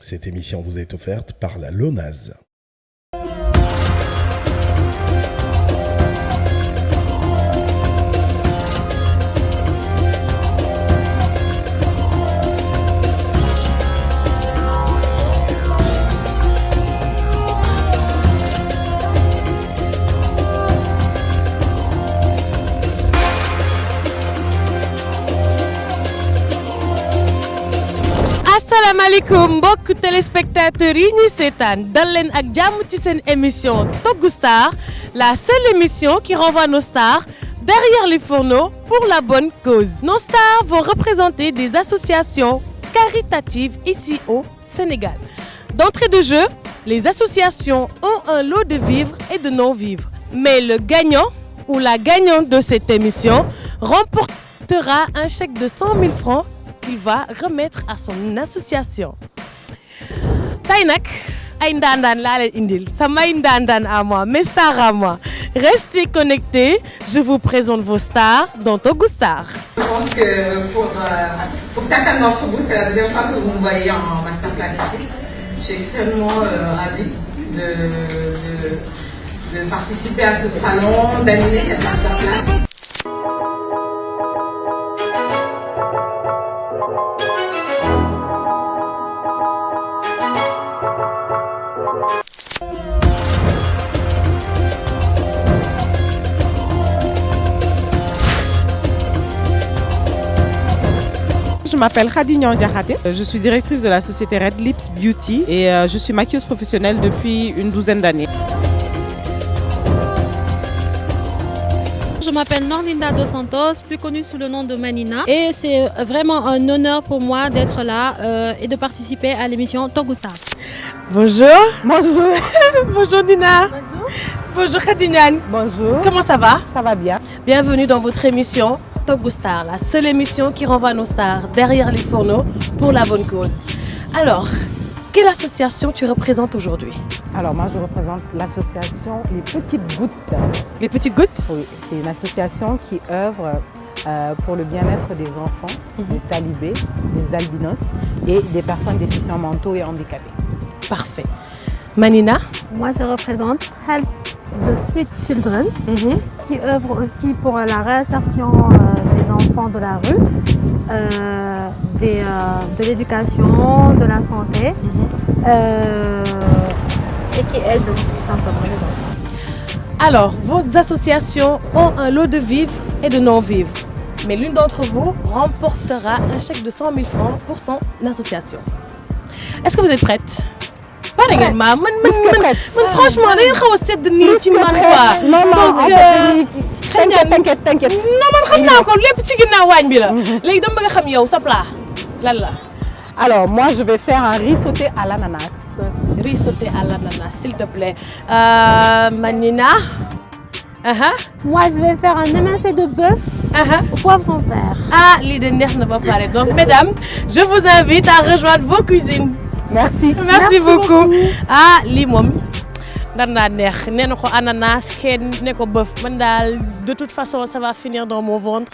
Cette émission vous est offerte par la LONASE. asalaamaaleykum mbokk téléspectateurs yi ñuy seetaan dal leen ak jàmm ci seen émission Toggu Star, la seule émission qui renvoie nos stars derrière les fourneaux pour la bonne cause. Nos stars vont représenter des associations caritatives ici au Sénégal. D'entrée de jeu, les associations ont un lot de vivres et de non-vivres. Mais le gagnant ou la gagnante de cette émission remportera un chèque de 100 000 francs qu'il va remettre à son association. Tey nag ay ndaandaan laa leen indil samay ndaandaan à moi, mes stars à moi. Restez connectés, je vous présente vos stars dans Toggu Star. Je pense que pour certains d'entre vous, c'est la deuxième fois que vous me voyez en masterclass ici. Je suis extrêmement ravie de participer à ce salon, d'animer cette masterclass. Je m'appelle Khady Niang Diakhaté, je suis directrice de la société Red Lips Beauty et je suis maquilleuse professionnelle depuis une douzaine d'années. Je m'appelle Norlinda Dos Santos, plus connue sous le nom de Manina, et c'est vraiment un honneur pour moi d'être là et de participer à l'émission Toggu Star. Bonjour. Bonjour. Bonjour Nina. Bonjour. Bonjour Khady Niang. Bonjour. Comment ça va? Ça va bien. Bienvenue dans votre émission Toggu Star, la seule émission qui renvoie nos stars derrière les fourneaux pour la bonne cause. Alors, quelle association tu représentes aujourd'hui? Alors moi je représente l'association Les Petites Gouttes. Les Petites Gouttes? Oui, c'est une association qui œuvre pour le bien-être des enfants, des talibés, des albinos et des personnes déficients mentaux et handicapées. Parfait. Manina? Moi, je représente Help the Street Children, qui œuvre aussi pour la réinsertion des enfants de la rue, de l'éducation, de la santé, et qui aide tout simplement les enfants. Alors, vos associations ont un lot de vivres et de non-vivres. Mais l'une d'entre vous remportera un chèque de 100 000 francs pour son association. Est-ce que vous êtes prête? Pare ngeen ma man franchement da ngeen xaw a sedd nii ci man quoi. Donc t'inquiète. non man xam naa ko lépp ci ginnaaw waañ bi la. Léegi dama bëgg a xam yow sa plat lan la? Alors moi je vais faire un riz sauté à l'ananas. Riz sauté à l'ananas, s'il te plaît. Manina? Moi, je vais faire un émincé de bœuf au poivron vert. Ah, lii de neex na ba pare. Donc mesdames, je vous invite à rejoindre vos cuisines. Merci beaucoup. Ah lii moom ndar naa neex nee na ko ananas kenn ne ko bëf man daal de toute façon ça va finir dans mon ventre.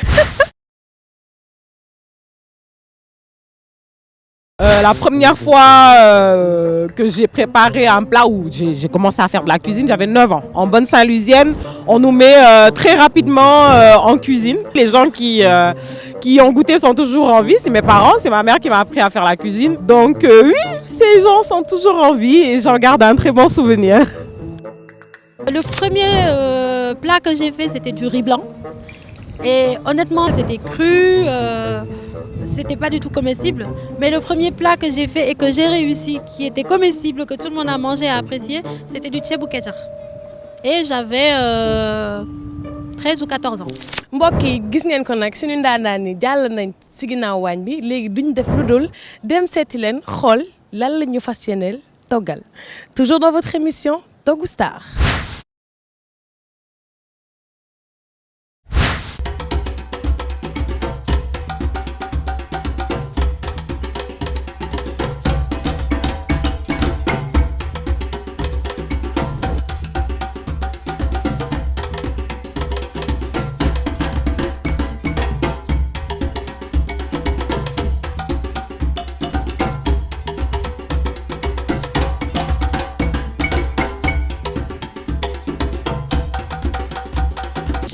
La première fois que j'ai préparé un plat où j'ai commencé à faire de la cuisine, j'avais 9 ans. En bonne Saint-Louisienne, on nous met très rapidement en cuisine. Les gens qui ont goûté sont toujours en vie. C'est mes parents, c'est ma mère qui m'a appris à faire la cuisine. Donc oui, ces gens sont toujours en vie et j'en garde un très bon souvenir. Le premier plat que j'ai fait, c'était du riz blanc. Et honnêtement, c'était cru. C'était pas du tout comestible, mais le premier plat que j'ai fait et que j'ai réussi, qui était comestible, que tout le monde a mangé et a apprécié, c'était du ceebu kecax. Et j'avais 13 ou 14 ans. mbokk yi gis ngeen ko nag suñu ndaandaan ni jàll nañ si ginnaaw waañ bi léegi duñ def lu dul dem seeti leen xool lan la ñu fas yéeneel toggal. Toujours dans votre émission Toggu Star.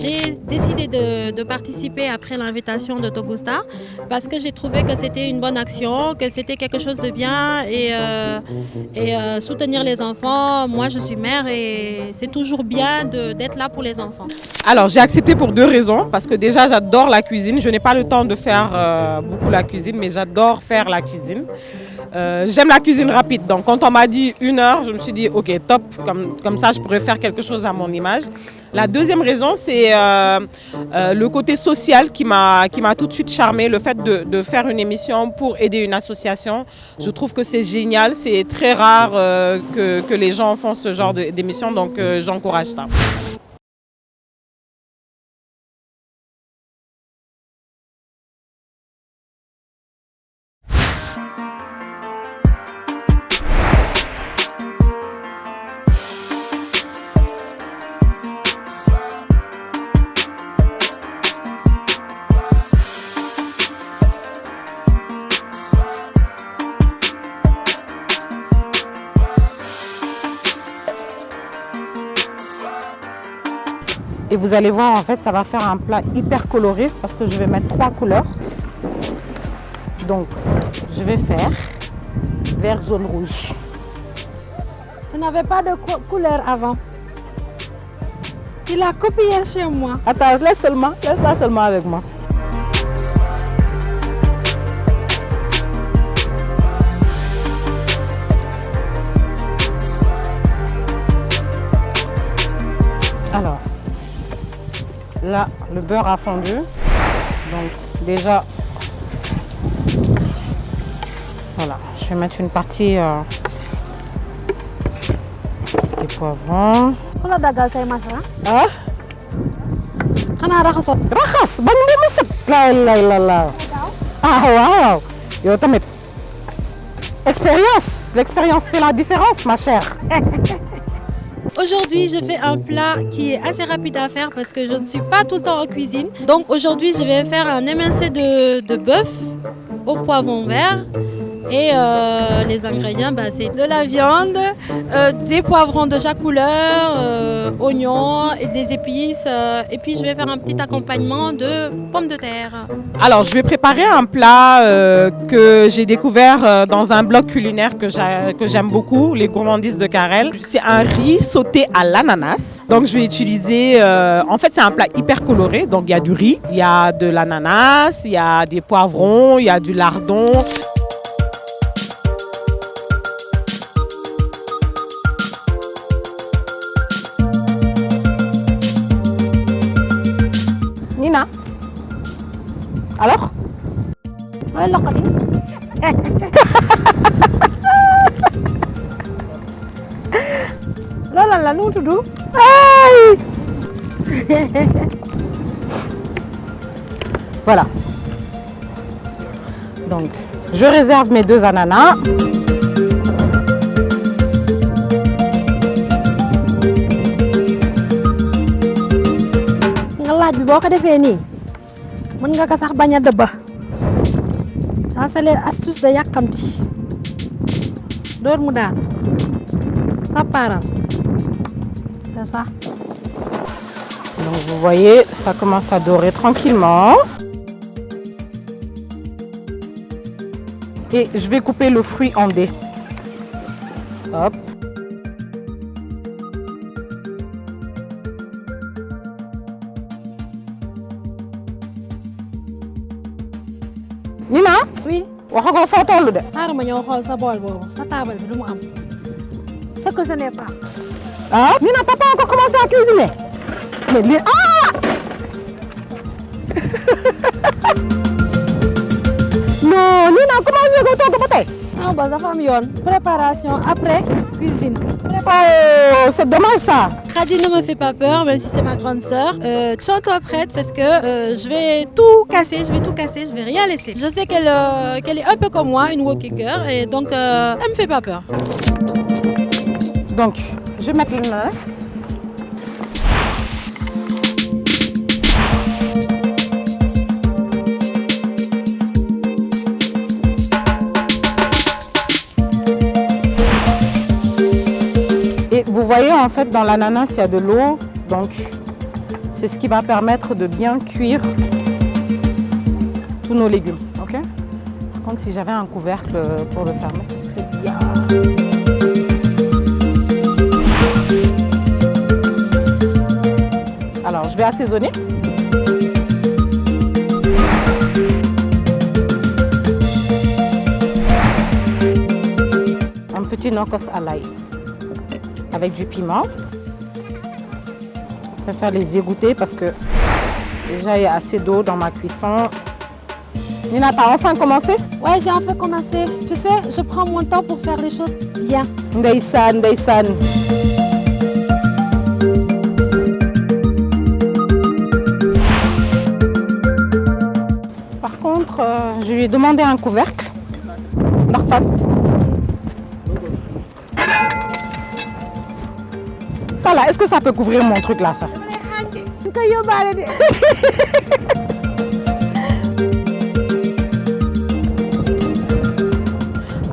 J'ai décidé de participer après l'invitation de Togusta parce que j'ai trouvé que c'était une bonne action, que c'était quelque chose de bien et soutenir les enfants. Moi, je suis mère et c'est toujours bien d'être là pour les enfants. Alors, j'ai accepté pour 2 raisons. Parce que déjà, j'adore la cuisine. Je n'ai pas le temps de faire beaucoup la cuisine, mais j'adore faire la cuisine. J'aime la cuisine rapide. Donc, quand on m'a dit 1 heure, je me suis dit, OK, top. Comme ça, je pourrais faire quelque chose à mon image. La deuxième raison, c'est le côté social qui m'a tout de suite charmé. Le fait de faire une émission pour aider une association. Je trouve que c'est génial. C'est très rare que les gens font ce genre d'émission. Donc, j'encourage ça. Et vous allez voir, en fait, ça va faire un plat hyper coloré parce que je vais mettre 3 couleurs. Donc, je vais faire vert, jaune, rouge. Tu n'avais pas de couleur avant. Tu l'as copié chez moi. Attends, laisse-la seulement avec moi. Alors, là, le beurre a fondu. Donc, déjà, voilà, je vais mettre une partie des poivrons. Comment dagal say masara? Ah? Xana raxaso. Raxas, ba mu ma set. La la la la. Ah waaw. Yo tamit. Expérience. L'expérience fait la différence, ma chère. Aujourd'hui, je fais un plat qui est assez rapide à faire parce que je ne suis pas tout le temps en cuisine. Donc aujourd'hui, je vais faire un émincé de bœuf au poivron vert. Et les ingrédients, c'est de la viande, des poivrons de chaque couleur, oignons et des épices. Et puis je vais faire un petit accompagnement de pommes de terre. Alors, je vais préparer un plat que j'ai découvert dans un blog culinaire que j'aime beaucoup, les gourmandises de Karel. C'est un riz sauté à l'ananas. Donc, je vais utiliser... en fait, c'est un plat hyper coloré. Donc, il y a du riz, il y a de l'ananas, il y a des poivrons, il y a du lardon. Nina, alors? Ouais, loxo bi. Loolu la nu mu tudd? Aïe. Voilà. Donc, je réserve mes 2 ananas. Laaj bi boo ko defee nii mën nga ko sax bañ a dëbba. Ça c'est les astuces de yàkkamti. Door mu daan. Ça part. C'est ça. Donc vous voyez, ça commence à dorer tranquillement. Et je vais couper le fruit en dés. Hop. Nina? Oui. Waxagoo foo tollu de. Xaaral ma ñëw xool sa bool boobu sa table bi lu mu am. Ce que je n'ai pas. Ah? Nina, t'as pas encore commencé à cuisiner? Mais lui... Ah! Non, Nina, comment je vais togg ba tey? Ah bah dafa am yoon. Préparation après cuisine. Oh, c'est dommage ça. Khady ne me fait pas peur, même si c'est ma grande sœur. Tiens-toi prête parce que je vais tout casser, je vais rien laisser. Je sais qu'elle est un peu comme moi, une walking girl, et donc elle me fait pas peur. Donc, je vais mettre l'ananas. Et vous voyez, en fait, dans l'ananas, il y a de l'eau. Donc, C'est ce qui va permettre de bien cuire tous nos légumes. Ok? Par contre, si j'avais un couvercle pour le fermer, ce serait bien. Alors, je vais assaisonner. Un petit nokos à l'ail avec du piment. Je préfère les égoutter parce que déjà il y a assez d'eau dans ma cuisson. Nina, t'as enfin commencé? Ouais, j'ai enfin commencé. Tu sais, je prends mon temps pour faire les choses bien. Ndeysaan, ndeysaan. Par contre, je lui ai demandé un couvercle. Ça là, est-ce que ça peut couvrir mon truc là, ça?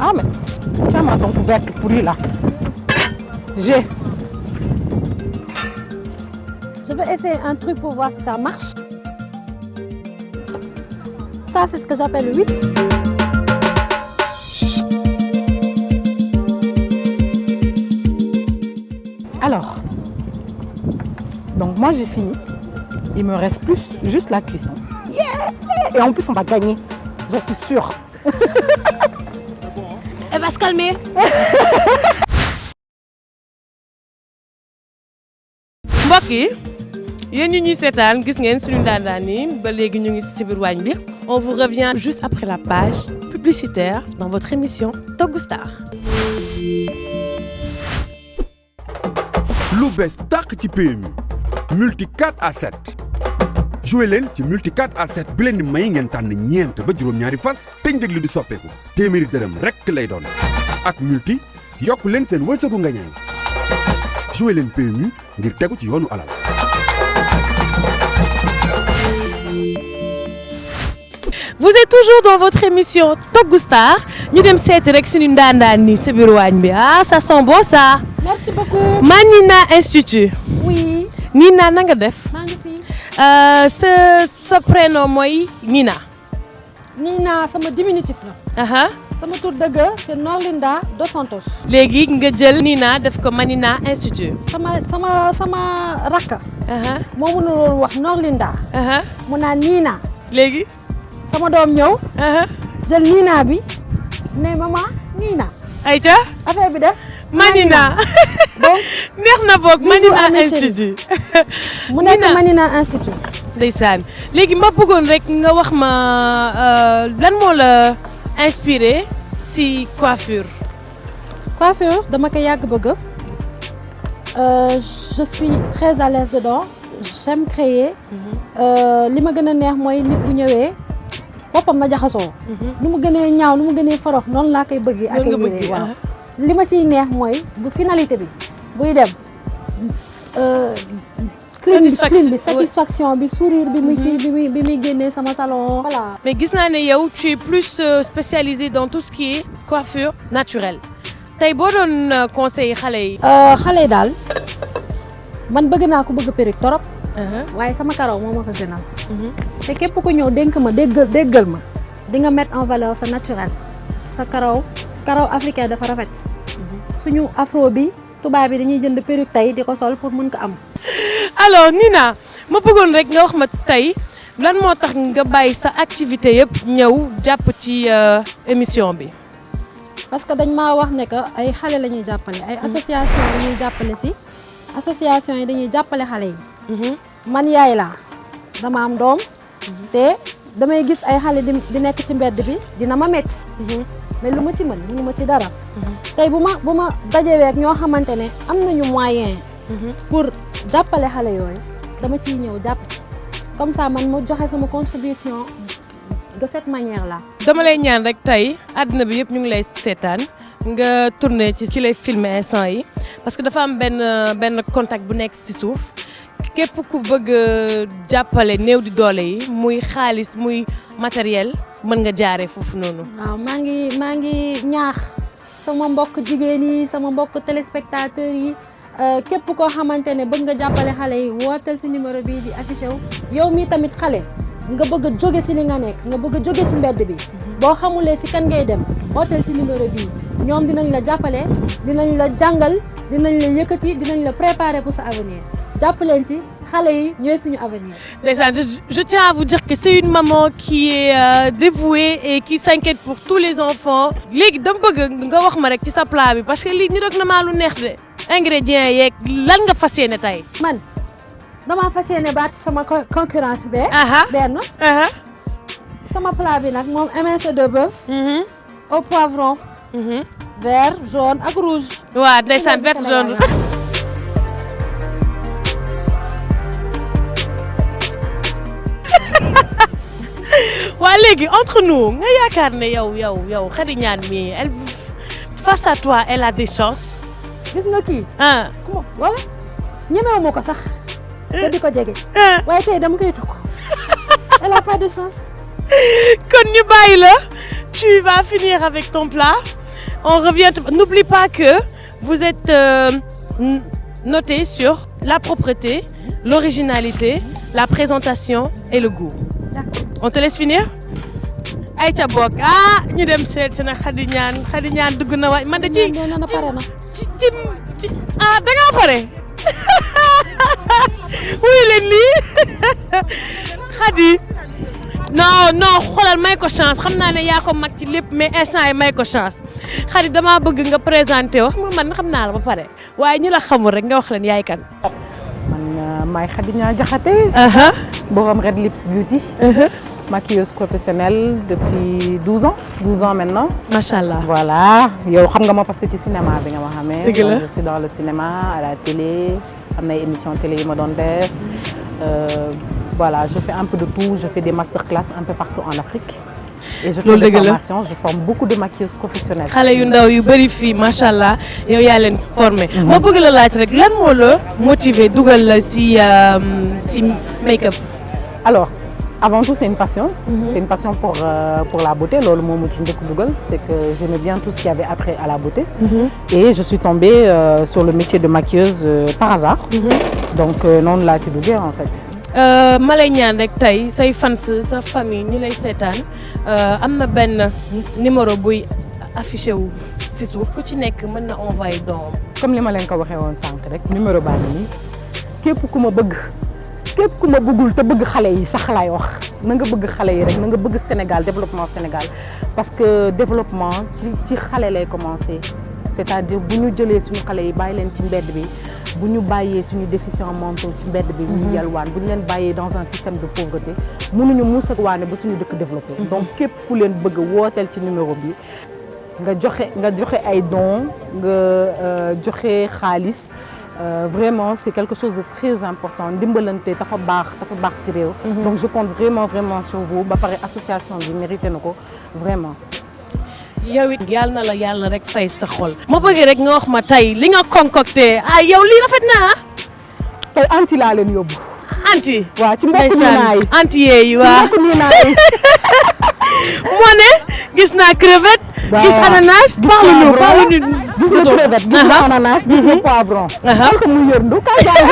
Ah mais, tiens-moi ton couvercle pour lui là. J'ai. Je vais essayer un truc pour voir si ça marche. Ça, c'est ce que j'appelle le 8. Alors, donc moi j'ai fini. Il me reste plus juste la cuisson. Yeah! Et en plus on va gagner, j'en suis sûre. Elle va se calmer. mbokk yi yéen ñu ñuy seetaan gis ngeen suñu ndaandaan yi ba léegi ñu ngi ci biir waañ bi. On vous revient juste après la page publicitaire dans votre émission Togg Star. lu bees tàq ci PMU multi 4 à 7 joué leen ci multi 4 à 7 bi leen di may ngeen tànn ñeent ba juróom-ñaari fas te njëg li di soppeeku téeméeri dërëm rekk lay doon ak multi yokk leen seen wërsëgu nga ñaay joué leen PMU ngir tegu ci yoonu alal. Vous êtes toujours dans votre émission Togg Star ñu dem seeti rek suñu ndaandaan ni ci biir waañ bi. Ah ça sent bon ça. Merci beaucoup. Manina Institut. Oui. Nina na nga def. maa ngi fi. sa prénom mooy Nina. Nina sama diminutif la. sama tur dëgg c'est Norlinda dos Santos. léegi nga jël Nina def ko Manina Institut. sama rakka. moo mënuloon wax Norlinda. mu naan Nina. léegi. sama doom ñëw. jël Nina bi ne maman Nina. ayca. affaire bi def. Manina. donc neex na boog Manina Institut. mu nekk Manina Institut. ndeysaan léegi ma bëggoon rek nga wax ma lan moo la inspiré si coiffure. Coiffure dama ko yàgg bëgg. Je suis très à l'aise dedans. J'aime créer. li ma gën a neex mooy nit bu ñëwee boppam na jaxasoo. nu mu gënee ñaaw nu mu gënee forox noonu laa koy bëggee. ak yére waaw li ma ciy neex mooy bu finalité bi buy dem. clean bi satisfaction bi sourire bi muy ci bi muy génnee sama salon voilà. mais gis naa ne yow tu es plus spécialisée dans tout ce qui est coiffure naturelle tey boo doon conseil xale yi. xale yi daal man bëgg naa ko bëgg perruque torop. waaye sama karaw moo ma ko gënal. te képp ku ñëw dénk ma déggal ma di nga mettre en valeur sa naturel sa karaw africain dafa rafet. suñu afro bi tubaab bi dañuy jënd perruque tey di ko sol pour mën ko am. alors Nina ma bëggoon rek nga wax ma tey lan moo tax nga bàyyi sa activité yëpp ñëw jàpp ci émission bi. parce que dañ maa wax ne que ay xale la ñuy jàppale ay association la ñuy jàppale si association yi dañuy jàppale xale yi. man yaay laa dama am doom. te damay gis ay xale di nekk ci mbedd bi dina ma metti mais lu ma ci mën mënu ma ci dara. tey bu ma dajewee ak ñoo xamante ne am nañu moyen. pour jàppale xale yooyu dama ciy ñëw jàpp ci comme ça man mu joxe sama contribution de cette manière là. dama lay ñaan rek tey àdduna bi yëpp ñu ngi lay seetaan nga tourner ci ki lay filmer instant yi parce que dafa am benn contact bu nekk ci suuf képp ku bëgg jàppale néew di doole yi muy xaalis muy matériel mën nga jaaree foofu noonu. waaw maa ngi ñaax sama mbokk jigéen yi sama mbokk téléspectateurs yi. képp koo xamante ne bëgg nga jàppale xale yi wooteel si numéro bii di affiché wu yow mii tamit xale nga bëgg a jóge si li nga nekk nga bëgg a jóge ci mbedd bi boo xamulee si kan ngay dem wooteel ci numéro bii ñoom dinañ la jàppale dinañ la jàngal dinañ la yëkkati dinañ la préparer pour sa avenir jàpp leen ci xale yi ñooy suñu avenir. Ndeysaan, je tiens à vous dire que c'est une maman qui est dévouée et qui s'inquiète pour tous les enfants. léegi dama bëgg nga wax ma rek ci sa plat bi parce que lii ñu rek na maa lu neex de ingrédients yeeg lan nga fas yéene tey. man damaa fas yéene baat sama concurrence bee. benn. sama plat bi nag moom émincé de bœuf. au poivron. vert jaune ak rouge. waaw ndeysaan vert jaune. waa léegi entre nous nga yaakaar ne yow Khady Niane mi elle face à toi elle a des chances. gis nga kii. ku ma wala ñemewu ma ko sax. te di ko jege. waaye tey dama koy tukk. elle a pas de chance. kon ñu bàyyi la tu vas finir avec ton plat on revient n'oublie pas que vous êtes noté sur la propreté, l'originalité, la présentation et le goût. On te laisse finir. ayca bokk ñu dem seet si nag Khady Niane dugg na waay man de ci da ngaa pare wuyu leen lii Khady non xoolal may ko chance xam naa ne yaa ko mag ci lépp mais instant yi may ko chance Khady damaa bëgg nga présenté wax man xam naa la ba pare waaye ñi la xamul rek nga wax leen yaay kan. man maay Khady Niane Diakhaté. borom Red Lips Beauty. maquilleuse professionnelle depuis 12 ans maintenant. Machallah. Voilà yow xam nga ma parce que ci cinéma bi nga ma xamee. dëgg la je suis dans le cinéma à la télé am na ay émissions télé yi ma doon def voilà je fais un peu de tout je fais des masterclass un peu partout en Afrique. et je fais des formations je forme beaucoup de maquilleuses professionnelles. xale yu ndaw yu bëri fii machallah yow yaa leen formé. ma bëgg la laaj rek lan moo la motiver dugal la si make-up. alors. Avant tout, c'est une passion. C'est une passion pour la beauté. Loolu moo mu ci njëkk dugal, c'est que j'aimais bien tout ce qui avait attrait à la beauté. Et je suis tombée sur le métier de maquilleuse par hasard. Donc noonu laa ci duggee en fait. ma lay ñaan rek tey say fans sa famille ñi lay seetaan am na benn numéro buy affiché wu si suuf ku ci nekk mën na envoyer don. Comme li ma leen ko waxee woon sànq rek numéro baa ngi nii képp ku ma bëgg. képp ku ma bëggul te bëgg xale yi sax laay wax na nga bëgg xale yi rek na nga bëgg Sénégal développement Sénégal parce que développement ci xale lay commencer c'est-à-dire bu ñu jëlee suñu xale yi bàyyi leen ci mbedd bi bu ñu bàyyee suñu déficients mentaux ci mbedd bi ñu yalwaan bu ñu leen bàyyee dans un système de pauvreté mënuñu muus ak waane ba suñu dëkk développé donc képp ku leen bëgg wooteel ci numéro bi nga joxe ay dons nga joxe xaalis. Vraiment c'est quelque chose de très important ndimbalante dafa baax ci réew. Donc je compte vraiment sur vous ba pare association bi mérité na ko vraiment. yow it yàlla na la yàlla rek fay sa xol. ma bëgg rek nga wax ma tey li nga concocté yow lii rafet na tey anti laa leen yóbbu. anti. waaw ci mbokku niinaay anti yeeyu waaw ci mbokku niinaay. moo ne gis naa crevette. gis ananas. parle-nous. gis nga crevette gis nga ananas gis nga poivron. xool ko muy yërndu kaay jàng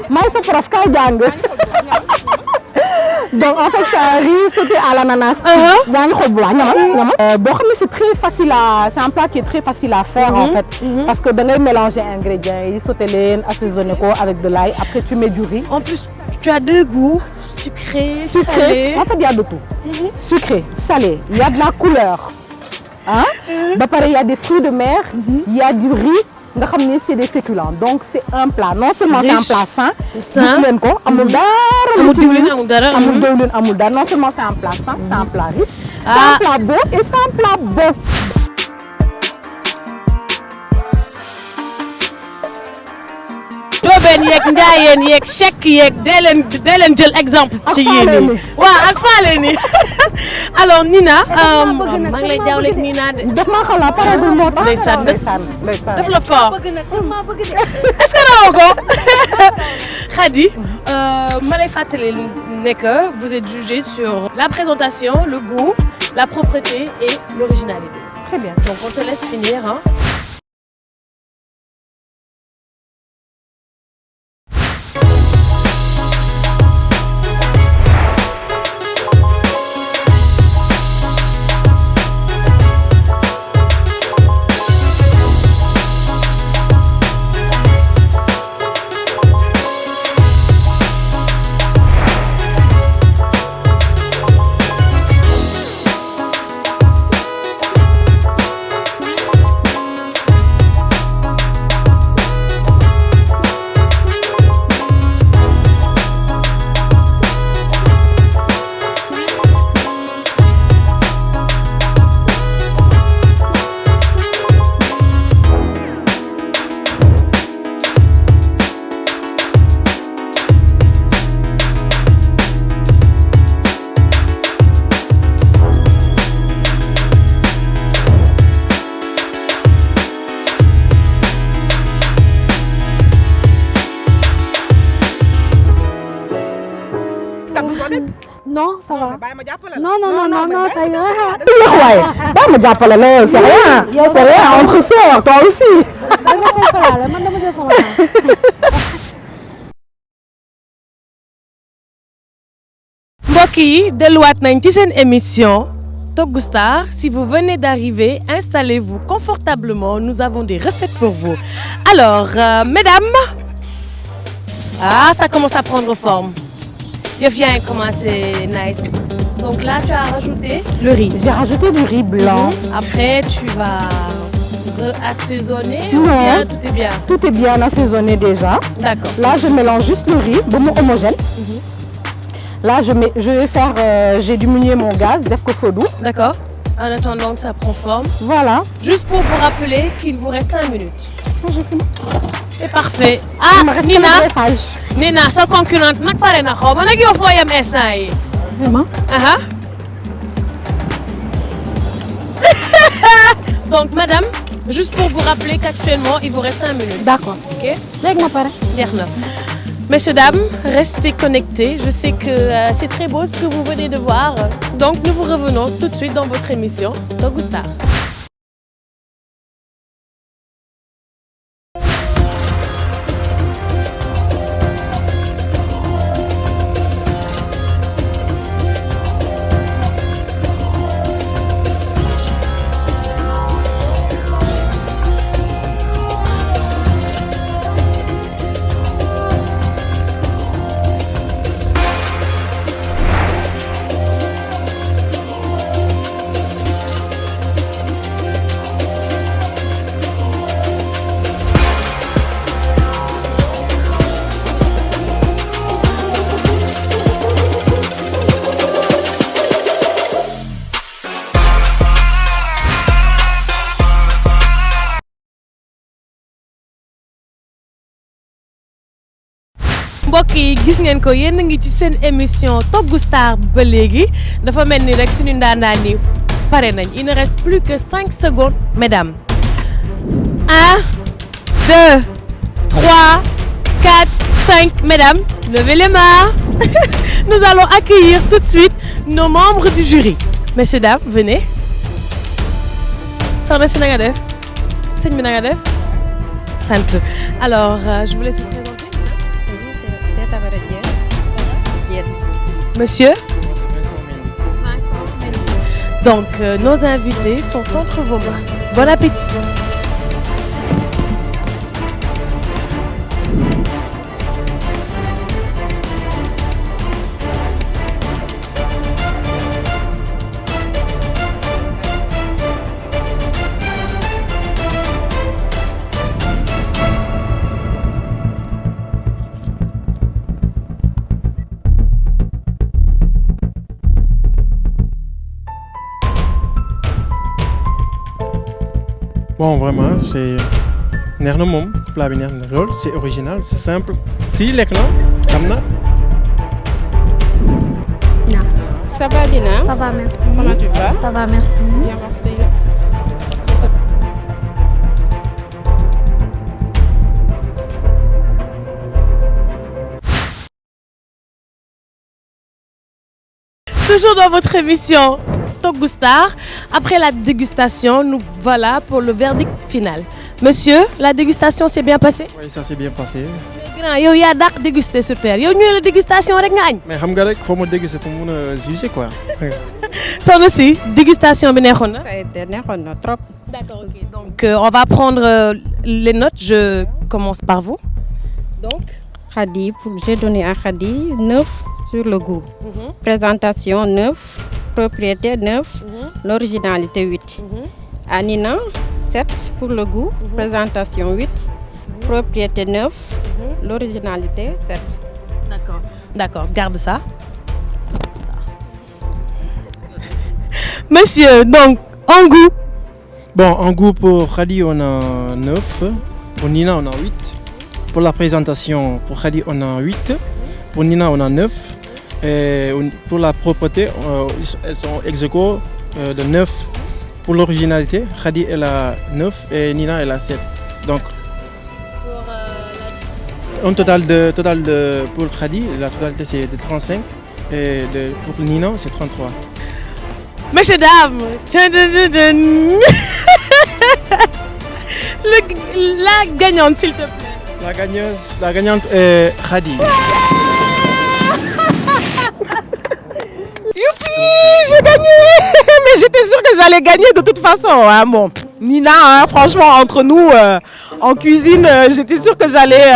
may sa prof kaay jàng. donc en fait c'est un riz sauté à l'ananas. yaa ngi xool bu baax ñamal. boo xam ne c'est un plat qui est très facile à faire en fait. parce que da ngay mélanger ingrédients yi sauté leen assaisonner ko avec de l'ail après tu mets du riz. En plus tu as deux goûts sucré, salé. En fait il y a de tout. Sucré, salé, il y a de la couleur. Ba pare il y a des fruits de mer, il y a du riz. nga xam ne c'est des féculents donc c'est un plat non seulement c'est un plat sain. gis ngeen ko amul dara. amul diwlin amul dara amul diwlin amul dara non seulement c'est un plat sain c'est un plat riche. c'est un plat beau et c'est un plat beau. Joobeen yeeg njaayeen yeeg chèque yeeg dee leen jël exemple. ci yéen ñi waaw ak faale ni alors Nina. maa ngi lay jaawleeg Nina de. def maa xam la pare bu moo tax. ndeysaan def la fort. est-ce que rawoo ko. Khady ma lay fàttali ne que vous êtes jugé sur la présentation, le goût, la propreté et l'originalité. Très bien. Donc on te laisse finir ça va. Non, ça ira. C'est rien, entre sœurs, toi aussi. mbokk yi delluwaat nañ ci seen émission Togou Star. Si vous venez d'arriver, installez-vous confortablement. Nous avons des recettes pour vous. Alors, mesdames, ça commence à prendre forme. Je viens commencer nice. Donc là, tu as rajouté le riz. J'ai rajouté du riz blanc. Après, tu vas assaisonner. Non. Ou bien tout est bien? Tout est bien assaisonné déjà. D'accord. Là, je mélange juste le riz, bon homogène. Là, je vais faire, j'ai diminué mon gaz, def ko fodou. D'accord. En attendant que ça prend forme. Voilà. Juste pour vous rappeler qu'il vous reste 5 minutes. J'ai fini. C'est parfait. Il me reste Nina, que le dressage. Nina, sa concurrente nak pare na xaw ma nak yow foo yem instant yi. Vraiment? Donc, madame, juste pour vous rappeler qu'actuellement, il vous reste 5 minutes. D'accord. Ok? Léegi ma pare. Jeex na. Messieurs, dames, restez connectés. Je sais que c'est très beau ce que vous venez de voir. Donc, nous vous revenons tout de suite dans votre émission Togou Star. mbokk yi gis ngeen ko yéen a ngi ci seen émission Togou Star ba léegi dafa mel ni rek suñu ndaanaan ni pare nañ. Il ne reste plus que 5 secondes, mesdames. 1, 2, 3, 4, 5. Mesdames, levez les mains. Nous allons accueillir tout de suite nos membres du jury. Messieurs, dames, venez. Soxna si na nga def sëñ bi na nga def sant. Alors, je vous laisse vous présenter. Monsieur? Vincent Mendy. Donc, nos invités sont entre vos mains. Bon appétit. Bon, vraiment, c'est neex na moom plat bi neex na lool, c'est original, c'est simple. Si lekk na xam na. Ça va Dina? Ça va, merci. Comment tu vas? Ça va, merci. Bien, merci. Toujours dans votre émission Togou Star. Après la dégustation, nous voilà pour le verdict final. Monsieur, la dégustation s'est bien passée? Oui, ça s'est bien passé. Mais grand, yow yaa dàq dégusté sur terre. Yow ñëwee la dégustation rek nga añ. Mais xam nga rek faut ma déguster pour mun a juger quoi. Soxna si dégustation bi neexoon na. Ça a été neexoon na trop. D'accord, ok. Donc on va prendre les notes. Je commence par vous. Donc Khady, j'ai donné à Khady 9 sur le goût. Présentation 9, propriété 9, l'originalité 8. À Nina 7 pour le goût, présentation 8, propriété 9, l'originalité 7. D'accord. D'accord, garde ça. Monsieur, donc en goût. Bon, en goût pour Khady on a 9, pour Nina on a 8. Pour la présentation, pour Khady on a 8, pour Nina on a 9. Et pour la propreté, elles sont ex aequo de 9. Pour l'originalité, Khady elle a 9 et Nina elle a 7. Donc, un total de pour Khady, la totalité c'est de 35 Et pour Nina, c'est 33. Messieurs, dames, la gagnante, s'il te plaît. La gagnante est Khadi. Youpi, j'ai gagné. Mais j'étais sûre que j'allais gagner de toute façon. Hein. Bon, Nina, hein, franchement, entre nous, en cuisine, j'étais sûre que j'allais...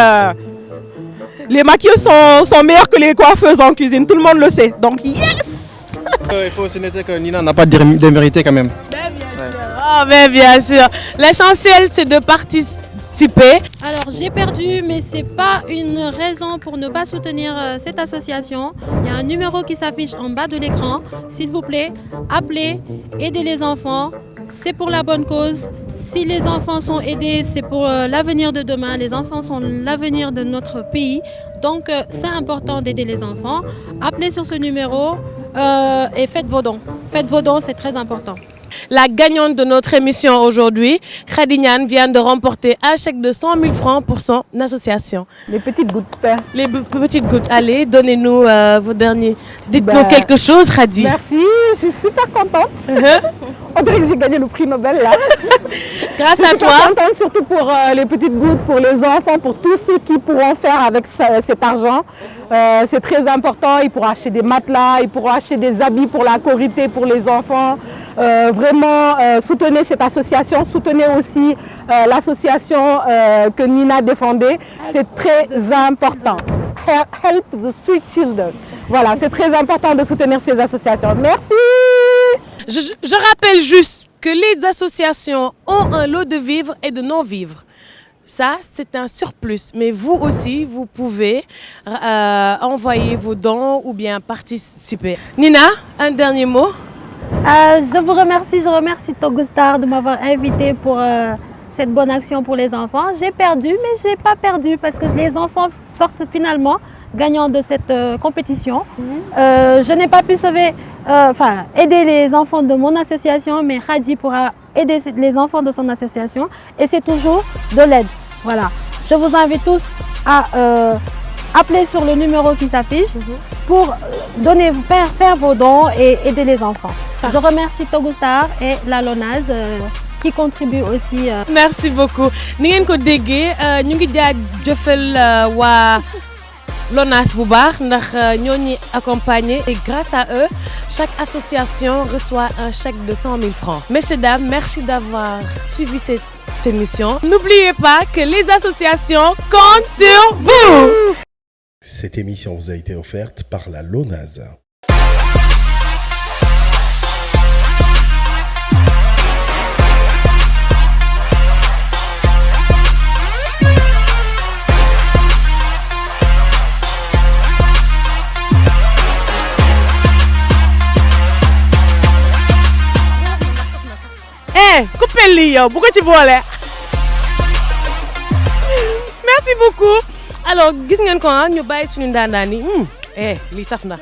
Les maquilleuses sont meilleures que les coiffeuses en cuisine, tout le monde le sait. Donc, yes. Il faut aussi noter que Nina n'a pas démérité quand même. Oh, mais bien sûr. L'essentiel, c'est de participer. Alors j'ai perdu, mais ce n'est pas une raison pour ne pas soutenir cette association. Il y a un numéro qui s'affiche en bas de l'écran. S'il vous plaît, appelez, aidez les enfants. C'est pour la bonne cause. Si les enfants sont aidés, c'est pour l'avenir de demain. Les enfants sont l'avenir de notre pays. Donc c'est important d'aider les enfants. Appelez sur ce numéro et faites vos dons. Faites vos dons, c'est très important. La gagnante de notre émission aujourd'hui, Khady Niane, vient de remporter un chèque de 100 000 francs pour son association. Les petites gouttes. Les petites gouttes. Allez, donnez-nous vos derniers. Dites-nous quelque chose, Khady. Merci, je suis super contente. On dirait que j'ai gagné le prix Nobel là. Grâce à toi. Je suis contente surtout pour les petites gouttes, pour les enfants, pour tous ceux qui pourront faire avec cet argent. C'est très important. Ils pourront acheter des matelas, ils pourront acheter des habits pour la Korité, pour les enfants. Vraiment, soutenez cette association, soutenez aussi l'association que Nina défendait. C'est très important. Help the street children. Voilà, c'est très important de soutenir ces associations. Merci. Je rappelle juste que les associations ont un lot de vivres et de non-vivres. Ça, c'est un surplus. Mais vous aussi, vous pouvez envoyer vos dons ou bien participer. Nina, un dernier mot? Je vous remercie, je remercie Togustar de m'avoir invité pour cette bonne action pour les enfants. J'ai perdu, mais je n'ai pas perdu parce que les enfants sortent finalement gagnants de cette compétition. Je n'ai pas pu aider les enfants de mon association, mais Khady pourra aider les enfants de son association et c'est toujours de l'aide. Voilà. Je vous invite tous à appeler sur le numéro qui s'affiche pour faire vos dons et aider les enfants. Je remercie Togustar et la LONASE qui contribue aussi. Merci beaucoup. Ni ngeen ko déggee ñu ngi jaajëfal waa LONASE bu baax ndax ñoo ñuy accompagner et grâce à eux chaque association reçoit un chèque de 100 000 francs. Messieurs, dames, merci d'avoir suivi cette émission. N'oubliez pas que les associations comptent sur vous. Cette émission vous a été offerte par la LONASE. Coupez lii yow bu ko ci boole. Merci beaucoup. Alors gis ngeen ko ñu bàyyi suñu ndaandaan yi lii saf na.